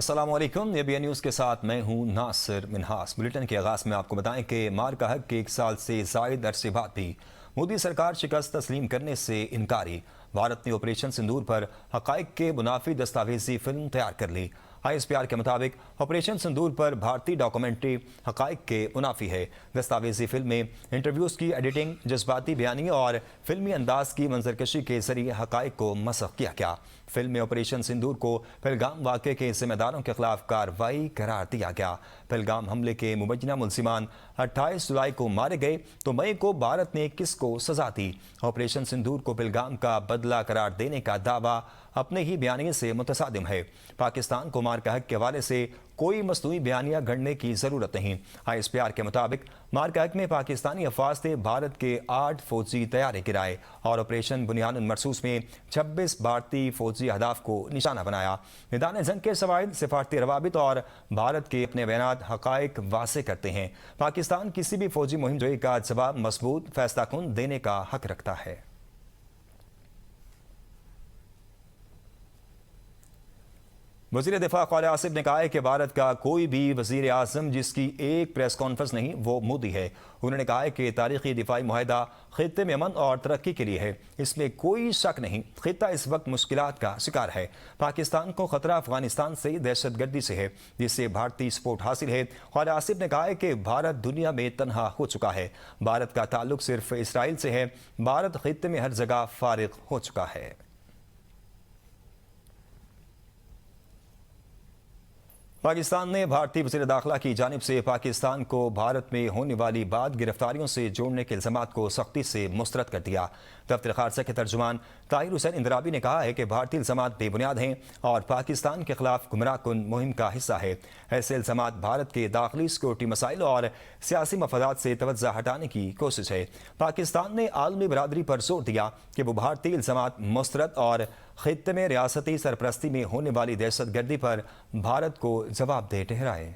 السلام علیکم، یہ بی این نیوز کے ساتھ میں ہوں ناصر منہاس۔ بلیٹن کے آغاز میں آپ کو بتائیں کہ مار کا حق کے 1 سال سے زائد عرصے بعد بھی مودی سرکار شکست تسلیم کرنے سے انکاری۔ بھارت نے آپریشن سندور پر حقائق کے منافی دستاویزی فلم تیار کر لی۔ ISPR کے مطابق آپریشن سندور پر بھارتی ڈاکومنٹری حقائق کے منافی ہے۔ دستاویزی فلم میں انٹرویوز کی ایڈیٹنگ، جذباتی بیانی اور فلمی انداز کی منظرکشی کے ذریعے حقائق کو مسخ کیا گیا۔ فلم میں آپریشن سندور کو پہلگام واقعے کے ذمہ داروں کے خلاف کارروائی قرار دیا گیا۔ پہلگام حملے کے مبینہ ملزمان 28 جولائی کو مارے گئے تو مئی کو بھارت نے کس کو سزا دی؟ آپریشن سندور کو پہلگام کا بدلہ قرار دینے کا دعویٰ اپنے ہی بیانیے سے متصادم ہے۔ پاکستان کو مار کا حق کے حوالے سے کوئی مصنوعی بیانیہ گھڑنے کی ضرورت نہیں۔ ISPR کے مطابق مار کا حق میں پاکستانی افواج نے بھارت کے 8 فوجی طیارے گرائے اور آپریشن بنیاد مرصوص میں 26 بھارتی فوجی اہداف کو نشانہ بنایا۔ میدان جنگ کے فوائد، سفارتی روابط اور بھارت کے اپنے بیانات حقائق واضح کرتے ہیں۔ پاکستان کسی بھی فوجی مہم جوئی کا جواب مضبوط، فیصلہ کن دینے کا حق رکھتا ہے۔ وزیر دفاع خواجہ آصف نے کہا ہے کہ بھارت کا کوئی بھی وزیر اعظم جس کی ایک پریس کانفرنس نہیں وہ مودی ہے۔ انہوں نے کہا ہے کہ تاریخی دفاعی معاہدہ خطے میں امن اور ترقی کے لیے ہے، اس میں کوئی شک نہیں۔ خطہ اس وقت مشکلات کا شکار ہے۔ پاکستان کو خطرہ افغانستان سے دہشت گردی سے ہے، جس سے بھارتی سپورٹ حاصل ہے۔ خواجہ آصف نے کہا ہے کہ بھارت دنیا میں تنہا ہو چکا ہے۔ بھارت کا تعلق صرف اسرائیل سے ہے۔ بھارت خطے میں ہر جگہ فارغ ہو چکا ہے۔ پاکستان نے بھارتی وزیر داخلہ کی جانب سے پاکستان کو بھارت میں ہونے والی بعض گرفتاریوں سے جوڑنے کے الزامات کو سختی سے مسترد کر دیا۔ دفتر خارجہ کے ترجمان طاہر حسین اندرابی نے کہا ہے کہ بھارتی الزامات بے بنیاد ہیں اور پاکستان کے خلاف گمراہ کن مہم کا حصہ ہے۔ ایسے الزامات بھارت کے داخلی سیکورٹی مسائل اور سیاسی مفادات سے توجہ ہٹانے کی کوشش ہے۔ پاکستان نے عالمی برادری پر زور دیا کہ وہ بھارتی الزامات مسترد اور خطے میں ریاستی سرپرستی میں ہونے والی دہشت گردی پر بھارت کو جواب دہ ٹھہرائے۔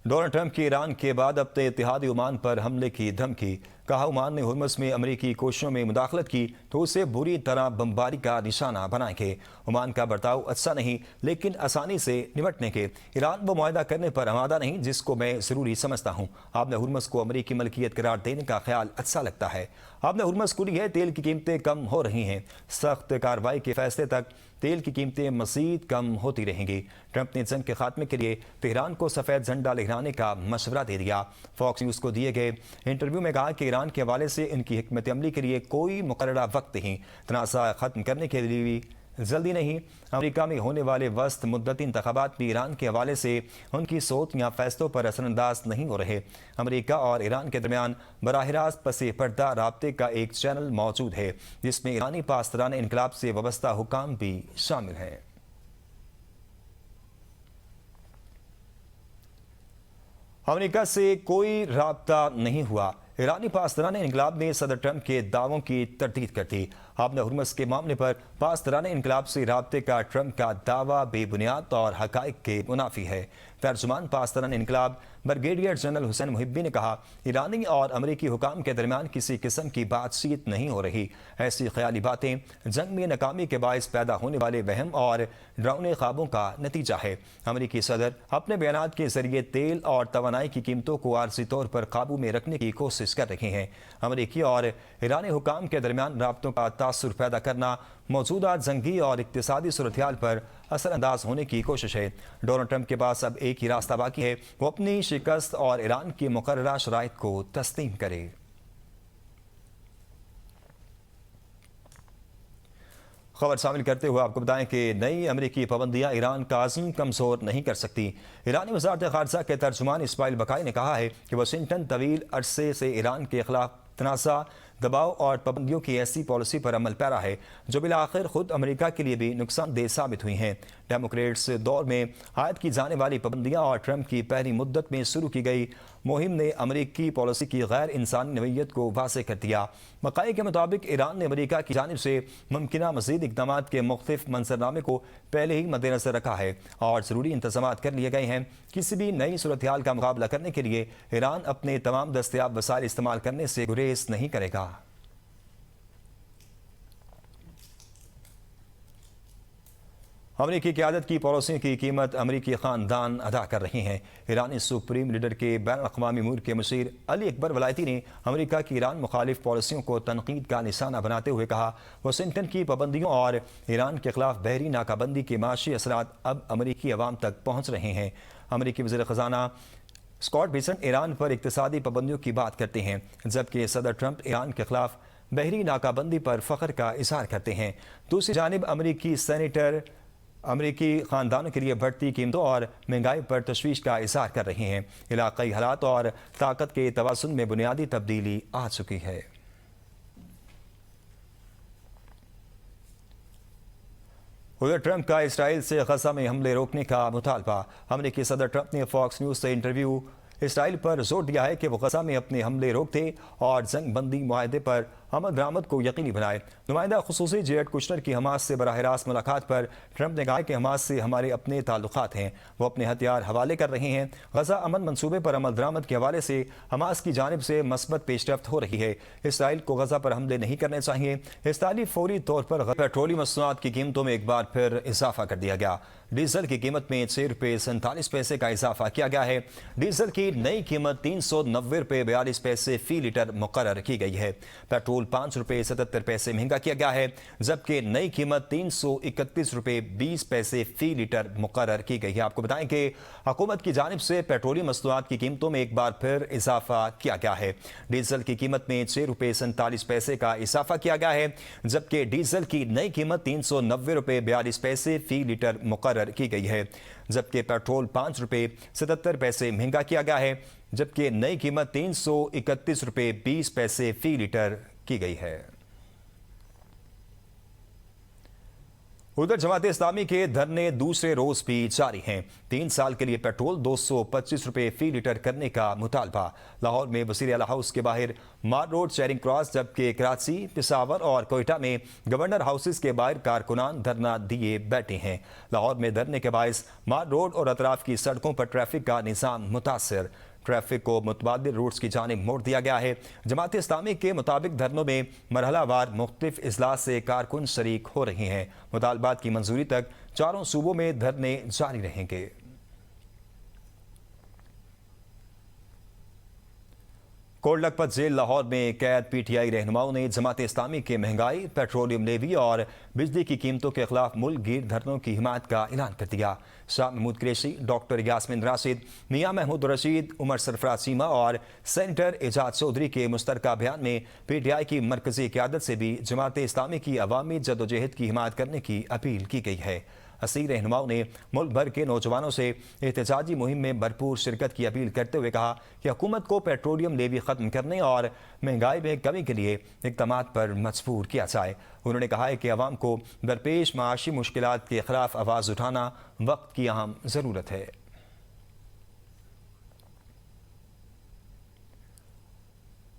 ڈونلڈ ٹرمپ کی ایران کے بعد اپنے اتحادی عمان پر حملے کی دھمکی۔ کہا عمان نے ہرمز میں امریکی کوششوں میں مداخلت کی تو اسے بری طرح بمباری کا نشانہ بنائیں گے۔ عمان کا برتاؤ اچھا نہیں لیکن آسانی سے نمٹنے کے ایران وہ معاہدہ کرنے پر آمادہ نہیں جس کو میں ضروری سمجھتا ہوں۔ آپ نے ہرمز کو امریکی ملکیت قرار دینے کا خیال اچھا لگتا ہے۔ آپ نے ہرمز کھلی ہے، تیل کی قیمتیں کم ہو رہی ہیں۔ سخت کارروائی کے فیصلے تک تیل کی قیمتیں مزید کم ہوتی رہیں گی۔ ٹرمپ نے جنگ کے خاتمے کے لیے تہران کو سفید جھنڈا لہرانے کا مشورہ دے دیا۔ فاکس نیوز کو دیے گئے انٹرویو میں کہا کہ ایران کے حوالے سے ان کی حکمت عملی کے لیے کوئی مقررہ وقت نہیں، تنازع ختم کرنے کے لیے بھی جلدی نہیں۔ امریکہ میں ہونے والے وسط مدتی انتخابات بھی ایران کے حوالے سے ان کی سوچ یا فیصلوں پر اثر انداز نہیں ہو رہے۔ امریکہ اور ایران کے درمیان براہ راست پس پردہ رابطے کا ایک چینل موجود ہے جس میں ایرانی پاسداران انقلاب سے وابستہ حکام بھی شامل ہیں۔ امریکہ سے کوئی رابطہ نہیں ہوا۔ ایرانی پاسداران انقلاب نے صدر ٹرمپ کے دعووں کی تردید کر دی۔ آپ نے ہرمز کے معاملے پر پاسداران انقلاب سے رابطے کا ٹرمپ کا دعویٰ بے بنیاد اور حقائق کے منافی ہے۔ ترجمان پاسداران انقلاب بریگیڈیئر جنرل حسین محبی نے کہا ایرانی اور امریکی حکام کے درمیان کسی قسم کی بات چیت نہیں ہو رہی۔ ایسی خیالی باتیں جنگ میں ناکامی کے باعث پیدا ہونے والے وہم اور ڈراؤنے خوابوں کا نتیجہ ہے۔ امریکی صدر اپنے بیانات کے ذریعے تیل اور توانائی کی قیمتوں کو عارضی طور پر قابو میں رکھنے کی کوشش کر رہے ہیں۔ امریکی اور ایرانی حکام کے درمیان رابطوں کا تاثر پیدا کرنا موجودہ جنگی اور اقتصادی صورتحال پر اثر انداز ہونے کی کوشش ہے۔ ڈونلڈ ٹرمپ کے پاس اب ایک ہی راستہ باقی ہے، وہ اپنی شکست اور ایران کی مقررہ شرائط کو تسلیم کرے۔ خبر شامل کرتے ہوئے آپ کو بتائیں کہ نئی امریکی پابندیاں ایران کا عزم کمزور نہیں کر سکتی۔ ایرانی وزارت خارجہ کے ترجمان اسماعیل بقائی نے کہا ہے کہ واشنگٹن طویل عرصے سے ایران کے خلاف تنازع، دباؤ اور پابندیوں کی ایسی پالیسی پر عمل پیرا ہے جو بالآخر خود امریکہ کے لیے بھی نقصان دہ ثابت ہوئی ہیں۔ ڈیموکریٹس دور میں عائد کی جانے والی پابندیاں اور ٹرمپ کی پہلی مدت میں شروع کی گئی مہم نے امریکی پالیسی کی غیر انسانی نوعیت کو واضح کر دیا۔ بقائی کے مطابق ایران نے امریکہ کی جانب سے ممکنہ مزید اقدامات کے مختلف منظرنامے کو پہلے ہی مد نظر رکھا ہے اور ضروری انتظامات کر لیے گئے ہیں۔ کسی بھی نئی صورتحال کا مقابلہ کرنے کے لیے ایران اپنے تمام دستیاب وسائل استعمال کرنے سے گریز نہیں کرے گا۔ امریکی قیادت کی پالیسیوں کی قیمت امریکی خاندان ادا کر رہی ہیں۔ ایرانی سپریم لیڈر کے بین الاقوامی امور کے مشیر علی اکبر ولایتی نے امریکہ کی ایران مخالف پالیسیوں کو تنقید کا نشانہ بناتے ہوئے کہا، واشنگٹن کی پابندیوں اور ایران کے خلاف بحری ناکہ بندی کے معاشی اثرات اب امریکی عوام تک پہنچ رہے ہیں۔ امریکی وزیر خزانہ اسکاٹ بیسنٹ ایران پر اقتصادی پابندیوں کی بات کرتے ہیں، جبکہ صدر ٹرمپ ایران کے خلاف بحری ناکہ بندی پر فخر کا اظہار کرتے ہیں۔ دوسری جانب امریکی سینیٹر امریکی خاندانوں کے لیے بڑھتی قیمتوں اور مہنگائی پر تشویش کا اظہار کر رہے ہیں۔ علاقائی حالات اور طاقت کے توازن میں بنیادی تبدیلی آ چکی ہے۔ ادھر ٹرمپ کا اسرائیل سے غزہ میں حملے روکنے کا مطالبہ۔ امریکی صدر ٹرمپ نے فاکس نیوز سے انٹرویو اسرائیل پر زور دیا ہے کہ وہ غزہ میں اپنے حملے روک دے اور جنگ بندی معاہدے پر عمل درآمد کو یقینی بنائے۔ نمائندہ خصوصی جیریڈ کوشنر کی حماس سے براہ راست ملاقات پر ٹرمپ نے کہا کہ حماس سے ہمارے اپنے تعلقات ہیں، وہ اپنے ہتھیار حوالے کر رہے ہیں۔ غزہ امن منصوبے پر عمل درآمد کے حوالے سے حماس کی جانب سے مثبت پیش رفت ہو رہی ہے۔ اسرائیل کو غزہ پر حملے نہیں کرنے چاہیے۔ اسرائیل فوری طور پر پیٹرولیم مصنوعات کی قیمتوں میں ایک بار پھر اضافہ کر دیا گیا۔ ڈیزل کی قیمت میں 6 روپے 47 پیسے کا اضافہ کیا گیا ہے۔ ڈیزل کی نئی قیمت 390 روپے 42 پیسے فی لیٹر مقرر کی گئی ہے۔ پیٹرول 5 روپے 77 پیسے مہنگا کیا گیا ہے، جبکہ نئی قیمت 331 روپے 20 پیسے فی لیٹر مقرر کی گئی ہے۔ آپ کو بتائیں کہ حکومت کی جانب سے پیٹرولیم مصنوعات کی قیمتوں میں ایک بار پھر اضافہ کیا گیا ہے۔ ڈیزل کی قیمت میں 6 روپے 47 پیسے کا اضافہ کیا گیا ہے، جبکہ ڈیزل کی نئی قیمت 390 روپے 42 پیسے فی لیٹر مقرر کی گئی ہے، جبکہ پیٹرول 5 روپے 77 پیسے مہنگا کیا گیا ہے، جبکہ نئی قیمت 331 روپے 20 پیسے فی لیٹر کی گئی ہے۔ ادھر جماعت اسلامی کے دھرنے دوسرے روز بھی جاری ہیں۔ 3 سال کے لیے پیٹرول 225 روپے فی لیٹر کرنے کا مطالبہ۔ لاہور میں وزیر اعلیٰ ہاؤس کے باہر مار روڈ چیرنگ کراس، جبکہ کراچی، پشاور اور کوئٹہ میں گورنر ہاؤسز کے باہر کارکنان دھرنا دیے بیٹھے ہیں۔ لاہور میں دھرنے کے باعث مار روڈ اور اطراف کی سڑکوں پر ٹریفک کا نظام متاثر۔ ٹریفک کو متبادل روٹس کی جانب موڑ دیا گیا ہے۔ جماعت اسلامی کے مطابق دھرنوں میں مرحلہ وار مختلف اضلاع سے کارکن شریک ہو رہے ہیں۔ مطالبات کی منظوری تک چاروں صوبوں میں دھرنے جاری رہیں گے۔ کوٹ لکھپت جیل لاہور میں قید پی ٹی آئی رہنماؤں نے جماعت اسلامی کے مہنگائی، پیٹرولیم لیوی اور بجلی کی قیمتوں کے خلاف ملک گیر دھرنوں کی حمایت کا اعلان کر دیا۔ شاہ محمود قریشی، ڈاکٹر یاسمین راشد، میاں محمود رشید، عمر سرفراز چیمہ اور سینیٹر اعجاز چودھری کے مشترکہ بیان میں پی ٹی آئی کی مرکزی قیادت سے بھی جماعت اسلامی کی عوامی جدوجہد کی حمایت کرنے کی اپیل کی گئی ہے۔ اسیر رہنماؤں نے ملک بھر کے نوجوانوں سے احتجاجی مہم میں بھرپور شرکت کی اپیل کرتے ہوئے کہا کہ حکومت کو پیٹرولیم لیوی ختم کرنے اور مہنگائی میں کمی کے لیے اقدامات پر مجبور کیا جائے۔ انہوں نے کہا ہے کہ عوام کو درپیش معاشی مشکلات کے خلاف آواز اٹھانا وقت کی اہم ضرورت ہے۔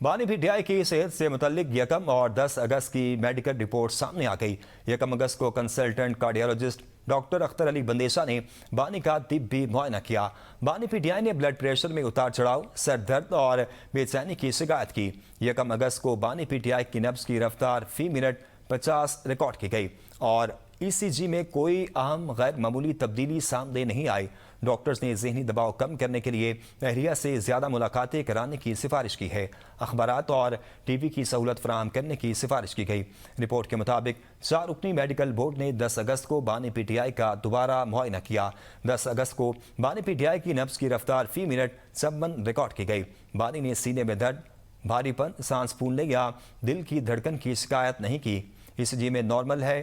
بانی پی ٹی آئی کی صحت سے متعلق 1 اور 10 اگست کی میڈیکل رپورٹ سامنے آ گئی۔ 1 اگست کو کنسلٹنٹ کارڈیالوجسٹ ڈاکٹر اختر علی بندیشا نے بانی کا طبی معائنہ کیا۔ بانی پی ٹی آئی نے بلڈ پریشر میں اتار چڑھاؤ، سر درد اور بے چینی کی شکایت کی۔ 1 اگست کو بانی پی ٹی آئی کی نبض کی رفتار فی منٹ 50 ریکارڈ کی گئی اور ای سی جی میں کوئی اہم غیر معمولی تبدیلی سامنے نہیں آئی۔ ڈاکٹرز نے ذہنی دباؤ کم کرنے کے لیے اہلیہ سے زیادہ ملاقاتیں کرانے کی سفارش کی ہے۔ اخبارات اور ٹی وی کی سہولت فراہم کرنے کی سفارش کی گئی۔ رپورٹ کے مطابق 4 رکنی میڈیکل بورڈ نے 10 اگست کو بانی پی ٹی آئی کا دوبارہ معائنہ کیا۔ 10 اگست کو بانی پی ٹی آئی کی نبض کی رفتار فی منٹ 56 ریکارڈ کی گئی۔ بانی نے سینے میں درد، بھاری پن، سانس پھولنے یا دل کی دھڑکن کی شکایت نہیں کی۔ ای سی جی میں نارمل ہے۔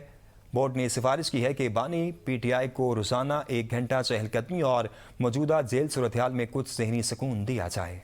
بورڈ نے سفارش کی ہے کہ بانی پی ٹی آئی کو روزانہ 1 گھنٹہ چہل قدمی اور موجودہ جیل صورتحال میں کچھ ذہنی سکون دیا جائے۔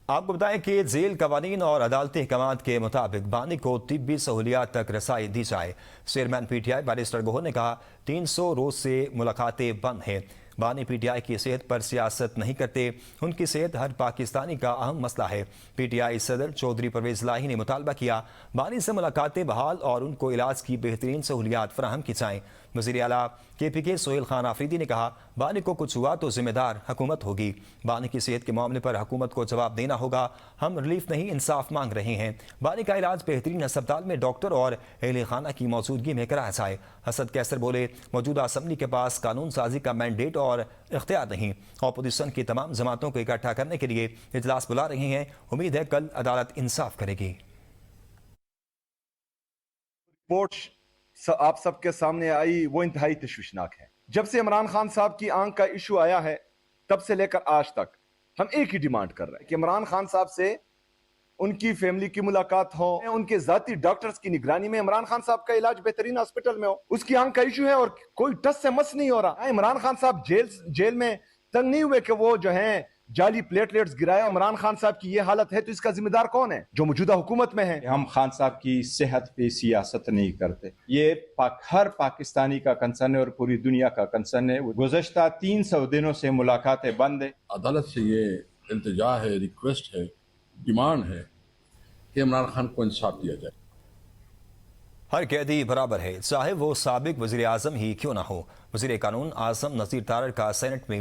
آپ کو بتائیں کہ جیل قوانین اور عدالتی احکامات کے مطابق بانی کو طبی سہولیات تک رسائی دی جائے۔ Chairman PTI barrister Gohar نے کہا 300 روز سے ملاقاتیں بند ہیں۔ بانی پی ٹی آئی کی صحت پر سیاست نہیں کرتے، ان کی صحت ہر پاکستانی کا اہم مسئلہ ہے۔ پی ٹی آئی صدر چودھری پرویز الہی نے مطالبہ کیا بانی سے ملاقاتیں بحال اور ان کو علاج کی بہترین سہولیات فراہم کی جائیں۔ وزیر اعلیٰ کے پی کے سہیل خان آفریدی نے کہا بانی کو کچھ ہوا تو ذمہ دار حکومت ہوگی، بانی کی صحت کے معاملے پر حکومت کو جواب دینا ہوگا، ہم ریلیف نہیں انصاف مانگ رہے ہیں، بانی کا علاج بہترین ہسپتال میں ڈاکٹر اور اہل خانہ کی موجودگی میں کرایا جائے۔ حسد کیسر بولے موجودہ اسمبلی کے پاس قانون سازی کا مینڈیٹ اور اختیار نہیں، اپوزیشن کی تمام جماعتوں کو اکٹھا کرنے کے لیے اجلاس بلا رہے ہیں، امید ہے کل عدالت انصاف کرے گی۔ رپورٹ آپ سب کے سامنے آئی وہ انتہائی تشویشناک ہے۔ جب سے عمران خان صاحب کی آنکھ کا ایشو آیا ہے تب سے لے کر آج تک ہم ایک ہی ڈیمانڈ کر رہے ہیں کہ عمران خان صاحب سے ان کی فیملی کی ملاقات ہو، ان کے ذاتی ڈاکٹرز کی نگرانی میں عمران خان صاحب کا علاج بہترین ہاسپٹل میں ہو۔ اس کی آنکھ کا ایشو ہے اور کوئی ٹس سے مس نہیں ہو رہا۔ عمران خان صاحب جیل میں تنگ نہیں ہوئے کہ وہ جو ہیں جعلی پلیٹلیٹس گرایا۔ عمران خان صاحب کی یہ حالت ہے تو اس کا ذمہ دار کون ہے؟ جو موجودہ حکومت میں ہے۔ ہم خان صاحب کی صحت پہ سیاست نہیں کرتے، یہ ہر پاکستانی کا کنسرن ہے اور پوری دنیا کا کنسرن ہے۔ گزشتہ 300 دنوں سے ملاقاتیں بند ہیں۔ عدالت سے یہ التجا ہے، ریکویسٹ ہے، ڈیمانڈ ہے کہ عمران خان کو انصاف دیا جائے۔ ہر قیدی برابر ہے، چاہے وہ سابق وزیر اعظم ہی کیوں نہ ہو۔ وزیر قانون اعظم نذیر تارڑ کا سینٹ میں